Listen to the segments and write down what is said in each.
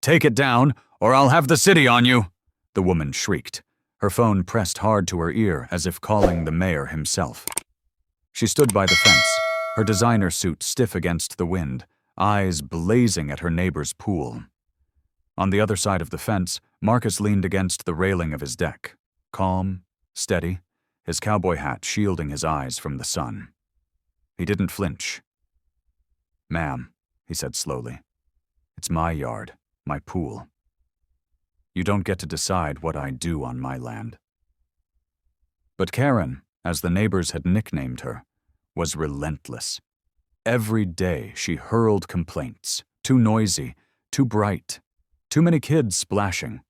Take it down, or I'll have the city on you, the woman shrieked, her phone pressed hard to her ear as if calling the mayor himself. She stood by the fence, her designer suit stiff against the wind, eyes blazing at her neighbor's pool. On the other side of the fence, Marcus leaned against the railing of his deck, calm, steady, his cowboy hat shielding his eyes from the sun. He didn't flinch. "Ma'am," he said slowly, "it's my yard, my pool. You don't get to decide what I do on my land." But Karen, as the neighbors had nicknamed her, was relentless. Every day she hurled complaints, too noisy, too bright, too many kids splashing.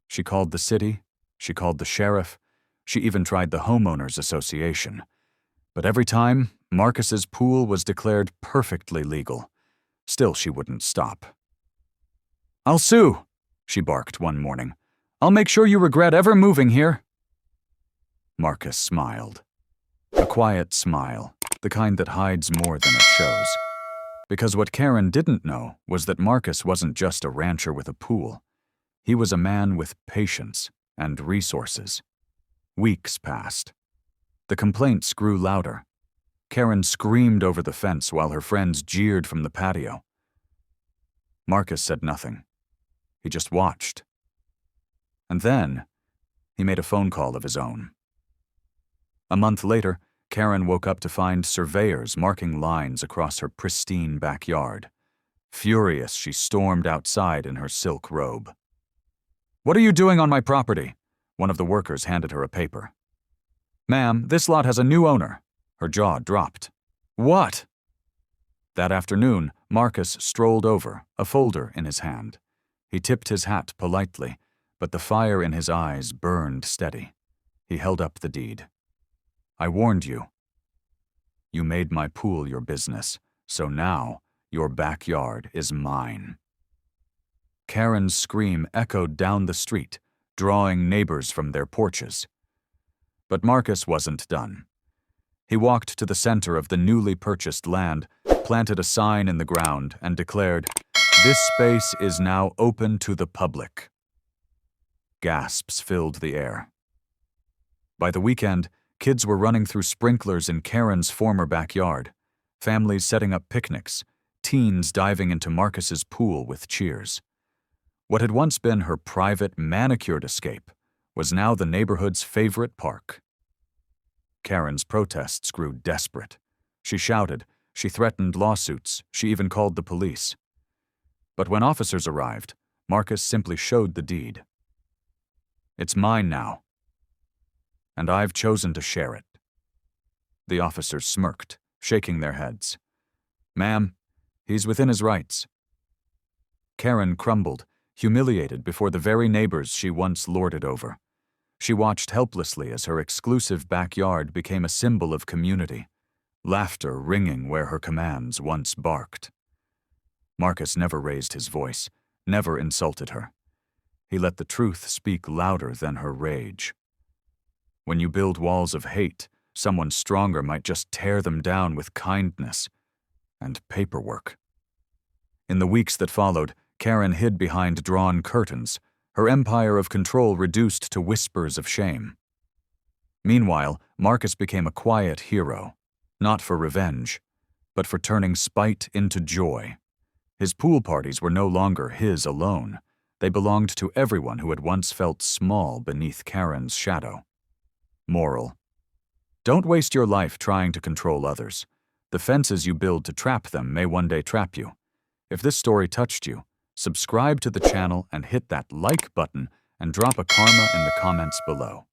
She called the city, she called the sheriff, she even tried the homeowners association. But every time, Marcus's pool was declared perfectly legal. Still, she wouldn't stop. "I'll sue," she barked one morning. "I'll make sure you regret ever moving here." Marcus smiled. A quiet smile, the kind that hides more than it shows. Because what Karen didn't know was that Marcus wasn't just a rancher with a pool. He was a man with patience and resources. Weeks passed. The complaints grew louder. Karen screamed over the fence while her friends jeered from the patio. Marcus said nothing. He just watched. And then, he made a phone call of his own. A month later, Karen woke up to find surveyors marking lines across her pristine backyard. Furious, she stormed outside in her silk robe. "What are you doing on my property?" One of the workers handed her a paper. "Ma'am, this lot has a new owner." Her jaw dropped. "What?" That afternoon, Marcus strolled over, a folder in his hand. He tipped his hat politely, but the fire in his eyes burned steady. He held up the deed. "I warned you. You made my pool your business, so now your backyard is mine." Karen's scream echoed down the street, drawing neighbors from their porches. But Marcus wasn't done. He walked to the center of the newly purchased land, planted a sign in the ground, and declared, "This space is now open to the public." Gasps filled the air. By the weekend, kids were running through sprinklers in Karen's former backyard, families setting up picnics, teens diving into Marcus's pool with cheers. What had once been her private, manicured escape was now the neighborhood's favorite park. Karen's protests grew desperate. She shouted, she threatened lawsuits, she even called the police. But when officers arrived, Marcus simply showed the deed. "It's mine now, and I've chosen to share it." The officers smirked, shaking their heads. "Ma'am, he's within his rights." Karen crumbled, humiliated before the very neighbors she once lorded over. She watched helplessly as her exclusive backyard became a symbol of community, laughter ringing where her commands once barked. Marcus never raised his voice, never insulted her. He let the truth speak louder than her rage. When you build walls of hate, someone stronger might just tear them down with kindness and paperwork. In the weeks that followed, Karen hid behind drawn curtains, her empire of control reduced to whispers of shame. Meanwhile, Marcus became a quiet hero, not for revenge, but for turning spite into joy. His pool parties were no longer his alone. They belonged to everyone who had once felt small beneath Karen's shadow. Moral: don't waste your life trying to control others. The fences you build to trap them may one day trap you. If this story touched you, subscribe to the channel and hit that like button and drop a karma in the comments below.